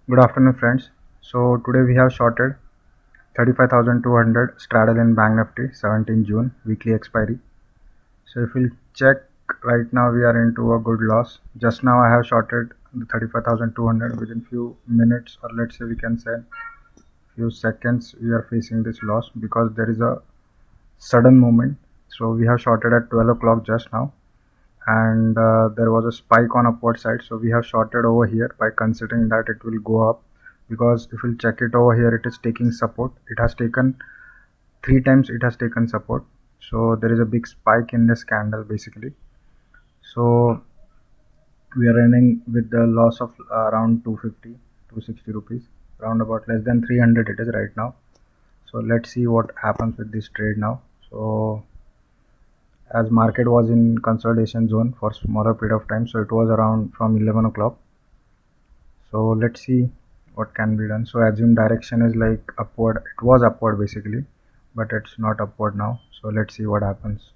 Good afternoon, friends. So today we have shorted 35,200 straddle in Bank Nifty 17 June weekly expiry. So if we check right now, we are into a good loss. Just now I have shorted the 35,200 within few minutes, or let's say we can say few seconds. We are facing this loss because there is a sudden movement. So we have shorted at 12 o'clock just now, and there was a spike on upward side, so we have shorted over here by considering that it will go up, because if we'll check it over here, it is taking support. It has taken three times, it has taken support. So there is a big spike in this candle basically. So we are running with the loss of around 250 260 rupees, around about less than 300 it is right now. So let's see what happens with this trade now. So as market was in consolidation zone for smaller period of time, so it was around from 11 o'clock. So let's see what can be done. So assume direction is like upward. It was upward basically, but it's not upward now. So let's see what happens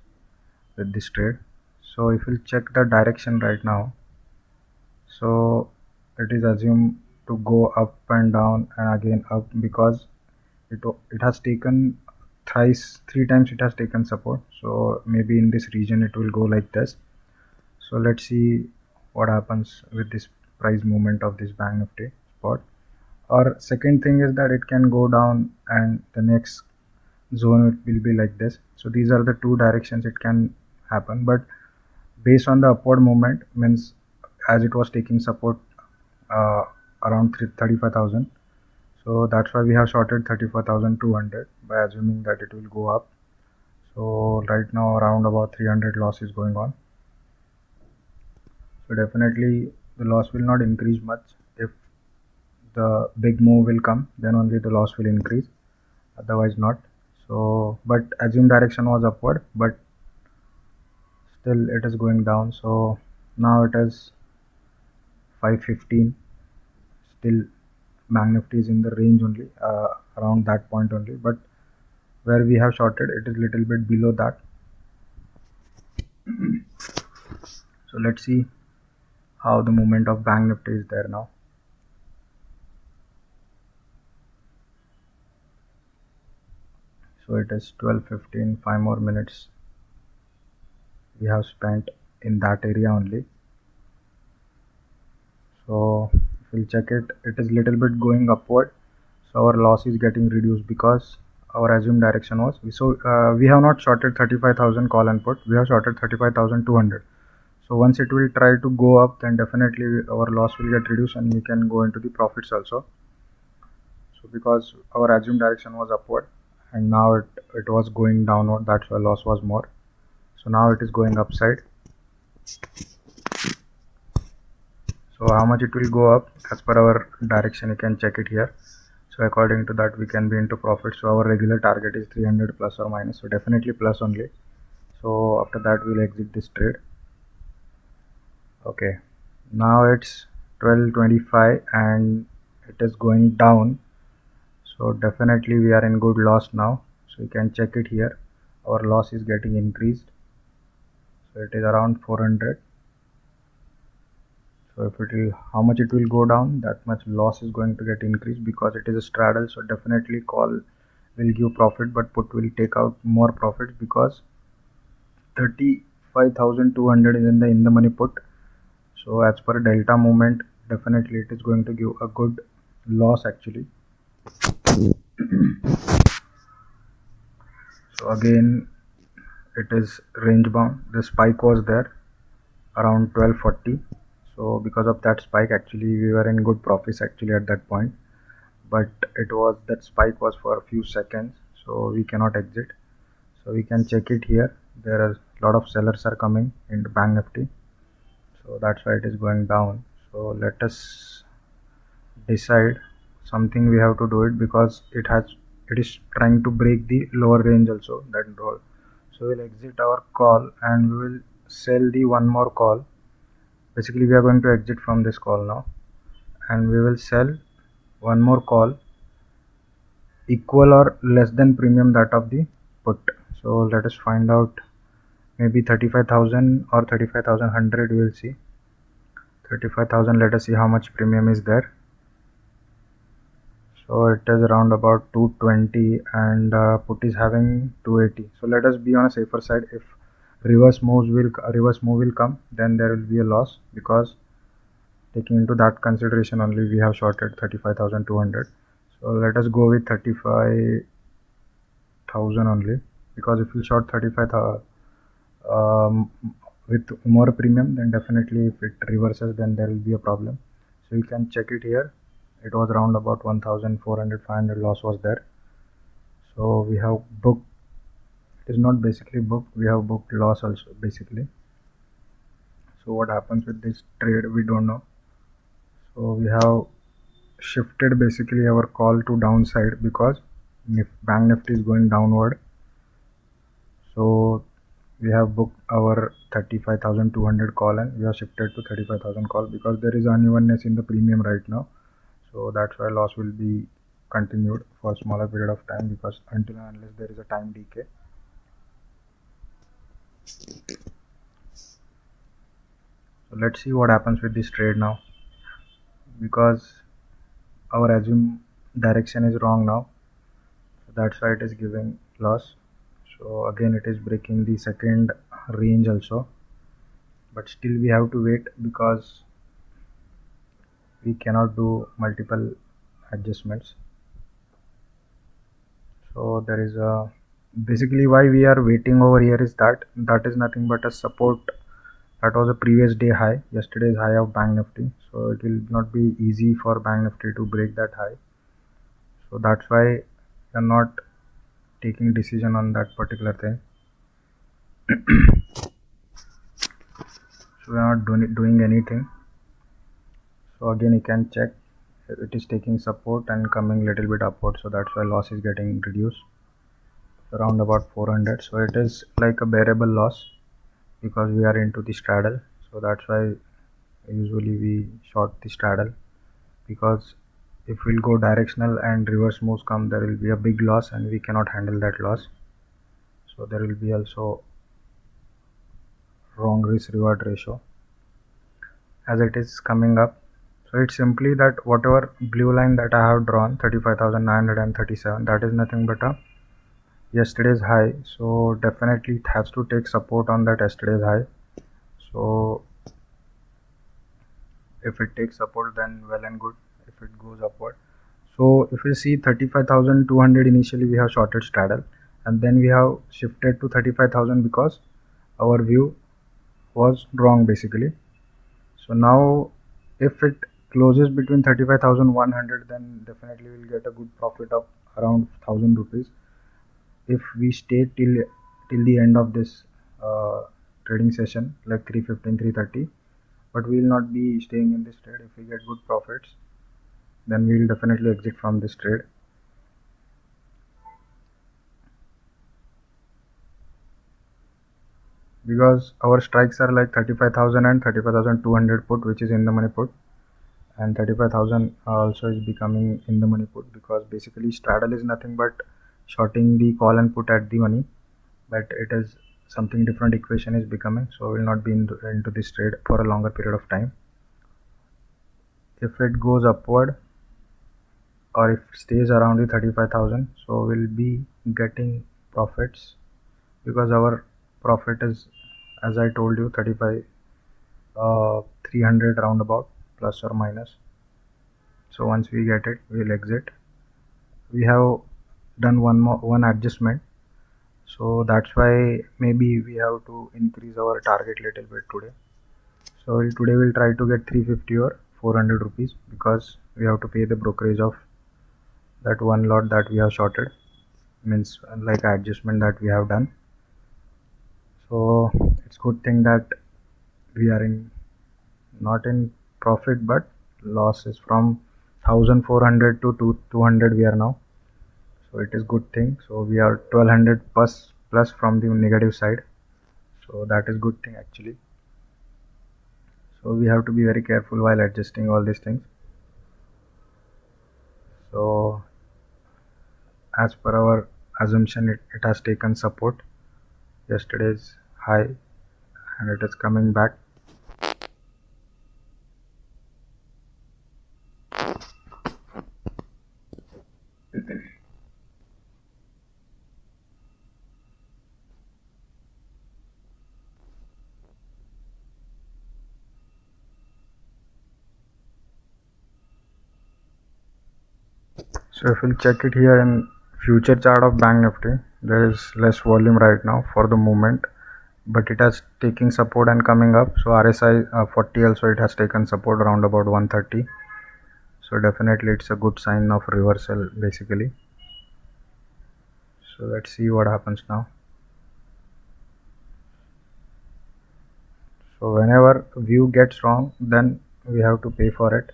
with this trade. So if we'll check the direction right now, so it is assumed to go up and down and again up, because it has taken three times it has taken support. So maybe in this region it will go like this. So let's see what happens with this price movement of this Bank Nifty spot. Or second thing is that it can go down and the next zone it will be like this. So these are the two directions it can happen, but based on the upward movement, means as it was taking support uh, around 35,000, so that's why we have shorted 34,200 by assuming that it will go up. So right now around about 300 loss is going on. So definitely the loss will not increase much. If the big move will come, then only the loss will increase, otherwise not. So but assume direction was upward, but still it is going down. So now it is 515. Still Bank Nifty is in the range only, around that point only, but where we have shorted it is little bit below that. So let's see how the movement of Bank Nifty is there now. So it is 12:15, 5 more minutes we have spent in that area only. So if we'll check it, it is little bit going upward. So our loss is getting reduced because our assumed direction was, we have not shorted 35,000 call and put, we have shorted 35,200. So once it will try to go up, then definitely our loss will get reduced and we can go into the profits also. So because our assumed direction was upward and now it was going downward, that's why loss was more. So now it is going upside. So how much it will go up as per our direction, you can check it here. So according to that we can be into profit. So our regular target is 300 plus or minus, so definitely plus only. So after that we'll exit this trade. Okay, now it's 12:25 and it is going down. So definitely we are in good loss now. So you can check it here, our loss is getting increased. So it is around 400. So if it will, how much it will go down, that much loss is going to get increased, because it is a straddle. So definitely call will give profit, but put will take out more profits, because 35,200 is in the money put. So as per delta movement, definitely it is going to give a good loss actually. So again it is range bound. The spike was there around 1240. So because of that spike, actually we were in good profits actually at that point, but it was, that spike was for a few seconds, so we cannot exit. So we can check it here, there are a lot of sellers are coming into Bank Nifty, so that's why it is going down. So let us decide something, we have to do it, because it is trying to break the lower range also, that roll. So we'll exit our call and we will sell the one more call. Basically we are going to exit from this call now, and we will sell one more call equal or less than premium that of the put. So let us find out, maybe 35,000 or 35,100, we will see. 35,000, let us see how much premium is there. So it is around about 220 and put is having 280. So let us be on a safer side. If reverse move will come, then there will be a loss, because taking into that consideration only we have shorted 35,200. So let us go with 35,000 only, because if you short 35,000 with more premium, then definitely if it reverses, then there will be a problem. So you can check it here. It was around about 1,400 500 loss was there. So we have booked, it is not basically booked, we have booked loss also basically. So what happens with this trade, we don't know. So we have shifted basically our call to downside, because bank nifty is going downward. So we have booked our 35,200 call and we have shifted to 35,000 call, because there is unevenness in the premium right now. So that's why loss will be continued for a smaller period of time, because until and unless there is a time decay. So let's see what happens with this trade now, because our assumed direction is wrong now. So that's why it is giving loss. So again it is breaking the second range also, but still we have to wait, because we cannot do multiple adjustments. So there is a, basically why we are waiting over here is that is nothing but a support. That was a previous day high, yesterday's high of bank nifty. So it will not be easy for bank nifty to break that high. So that's why we are not taking decision on that particular thing. So we are not doing anything. So again you can check, it is taking support and coming little bit upward, so that's why loss is getting reduced around about 400. So it is like a bearable loss, because we are into the straddle. So that's why usually we short the straddle, because if we'll go directional and reverse moves come, there will be a big loss and we cannot handle that loss. So there will be also wrong risk reward ratio as it is coming up. So it's simply that whatever blue line that I have drawn, 35,937, that is nothing but a yesterday's high. So definitely it has to take support on that yesterday's high. So if it takes support, then well and good, if it goes upward. So if you see 35,200, initially we have shorted straddle, and then we have shifted to 35,000 because our view was wrong basically. So now if it closes between 35,100, then definitely we'll get a good profit of around 1,000 rupees if we stay till the end of this trading session, like 3:15 3:30. But we will not be staying in this trade. If we get good profits, then we will definitely exit from this trade. Because our strikes are like 35,000 and 35,200 put, which is in the money put, and 35,000 also is becoming in the money put, because basically straddle is nothing but shorting the call and put at the money, but it is something different equation is becoming. So we will not be into this trade for a longer period of time. If it goes upward or if it stays around the 35,000, so we'll be getting profits, because our profit is, as I told you, 35 300 roundabout, plus or minus. So once we get it, we'll exit. We have done one adjustment, so that's why maybe we have to increase our target little bit today. So today we'll try to get 350 or 400 rupees, because we have to pay the brokerage of that one lot that we have shorted, means like adjustment that we have done. So it's good thing that we are in, not in profit but losses from 1,400 to 200 we are now. So it is good thing. So we are 1,200 plus from the negative side. So that is good thing actually. So we have to be very careful while adjusting all these things. So as per our assumption, it has taken support yesterday's high and it is coming back. So if we'll check it here in future chart of Bank Nifty, there is less volume right now for the moment, but it has taking support and coming up. So RSI 40 also it has taken support around about 130. So definitely it's a good sign of reversal basically. So let's see what happens now. So whenever view gets wrong, then we have to pay for it.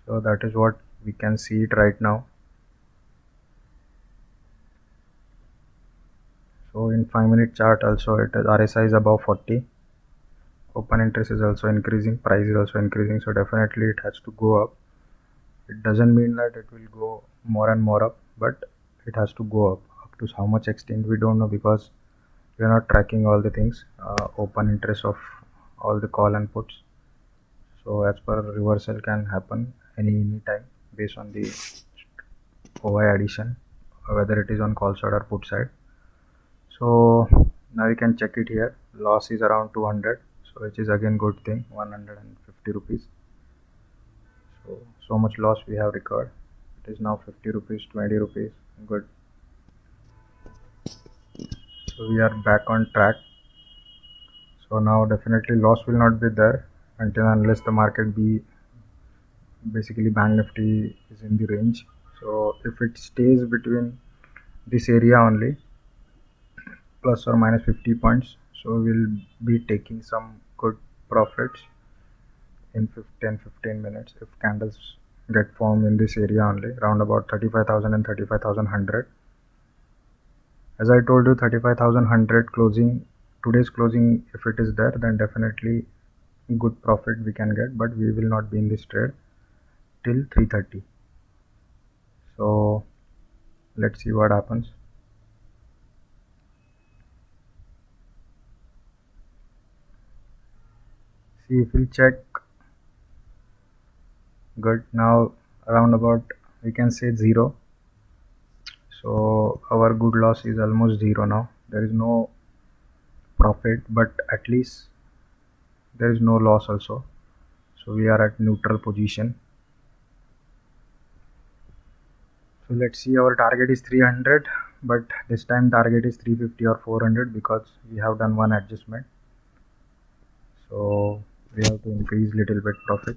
So that is what we can see it right now. So in 5-minute chart also it is RSI is above 40. Open interest is also increasing, price is also increasing, so definitely it has to go up. It doesn't mean that it will go more and more up, but it has to go up to how much extent we don't know, because we are not tracking all the things, open interest of all the call and puts. So as per reversal can happen any time based on the OI addition, whether it is on call side or put side. So now you can check it here. Loss is around 200, so which is again good thing, 150 rupees. So much loss we have recovered. It is now 50 rupees, 20 rupees. Good. So we are back on track. So now definitely loss will not be there until unless the market be basically Bank Nifty is in the range. So if it stays between this area only, plus or minus 50 points, so we'll be taking some good profits in 15 minutes if candles get formed in this area only, around about 35,000 and 35,100. As I told you, 35,100 closing, today's closing, if it is there, then definitely good profit we can get, but we will not be in this trade till 3:30. So let's see what happens. See, if we check, good, now around about we can say 0. So our good loss is almost 0 now. There is no profit, but at least there is no loss also. So we are at neutral position. So let's see, our target is 300, but this time target is 350 or 400 because we have done one adjustment. So we have to increase little bit profit.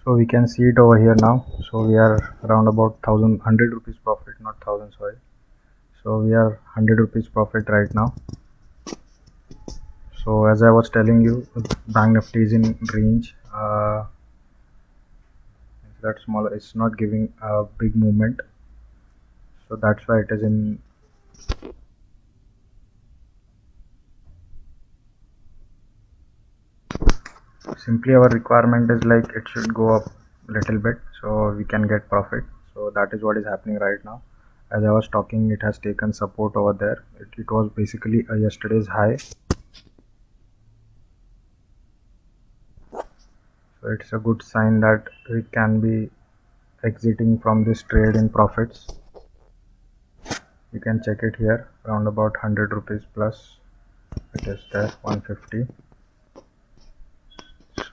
So we can see it over here now. So we are around about 1,100 rupees profit, not 1,000, sorry. So we are 100 rupees profit right now. So as I was telling you, Bank Nifty is in range. That small, it's not giving a big movement. So that's why it is in. Simply our requirement is like it should go up little bit so we can get profit. So that is what is happening right now. As I was talking, it has taken support over there. It was basically a yesterday's high. So it's a good sign that we can be exiting from this trade in profits. You can check it here, around about 100 rupees plus. It is there, 150.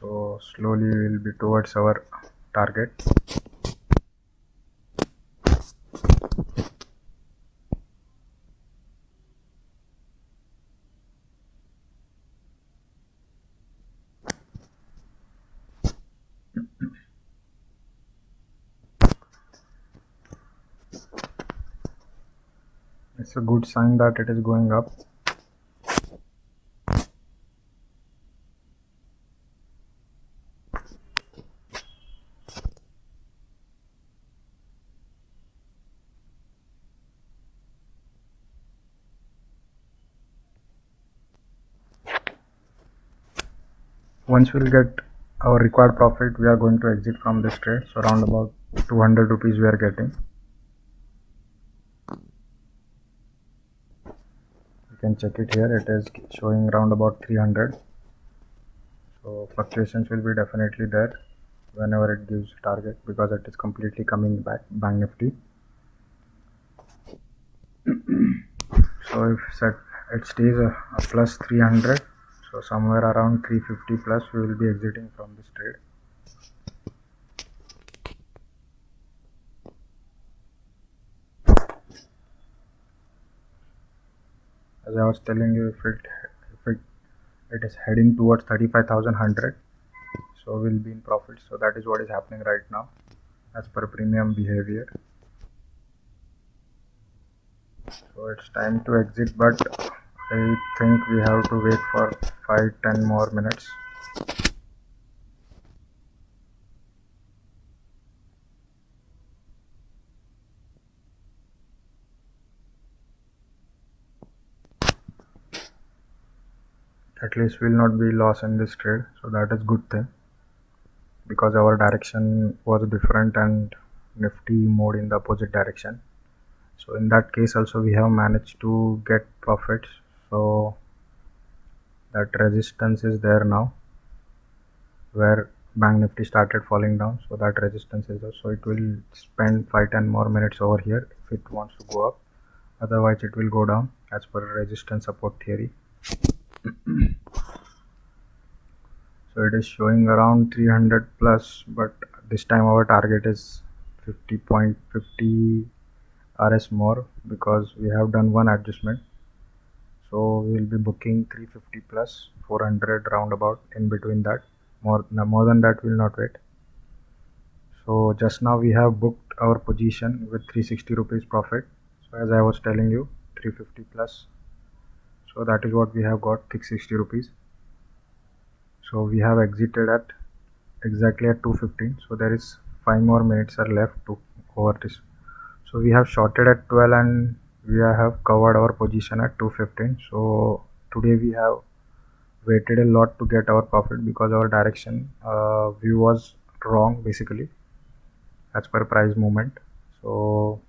So slowly we will be towards our target. It's a good sign that it is going up. Once we'll get our required profit, we are going to exit from this trade. So around about 200 rupees we are getting. You can check it here. It is showing around about 300. So fluctuations will be definitely there whenever it gives target, because it is completely coming back, Bank Nifty. So if it stays a plus 300, so somewhere around 350 plus we will be exiting from this trade. As I was telling you, if it is heading towards 35,100, so we'll be in profit. So that is what is happening right now as per premium behavior. So it's time to exit, but I think we have to wait for 5-10 more minutes. At least we'll not be lost in this trade, so that is good thing, because our direction was different and Nifty moved in the opposite direction. So in that case also we have managed to get profits. So that resistance is there now where Bank Nifty started falling down. So that resistance is there. So it will spend 5-10 more minutes over here if it wants to go up. Otherwise it will go down as per resistance support theory. So it is showing around 300 plus, but this time our target is 50.50 RS more, because we have done one adjustment. So we will be booking 350 plus 400 roundabout in between that. More than that we will not wait. So just now we have booked our position with 360 rupees profit. So as I was telling you, 350 plus. So that is what we have got, 660 rupees. So we have exited at exactly at 2:15. So there is 5 more minutes are left to over this. So we have shorted at 12 and we have covered our position at 2:15. So today we have waited a lot to get our profit, because our direction view was wrong basically as per price movement. So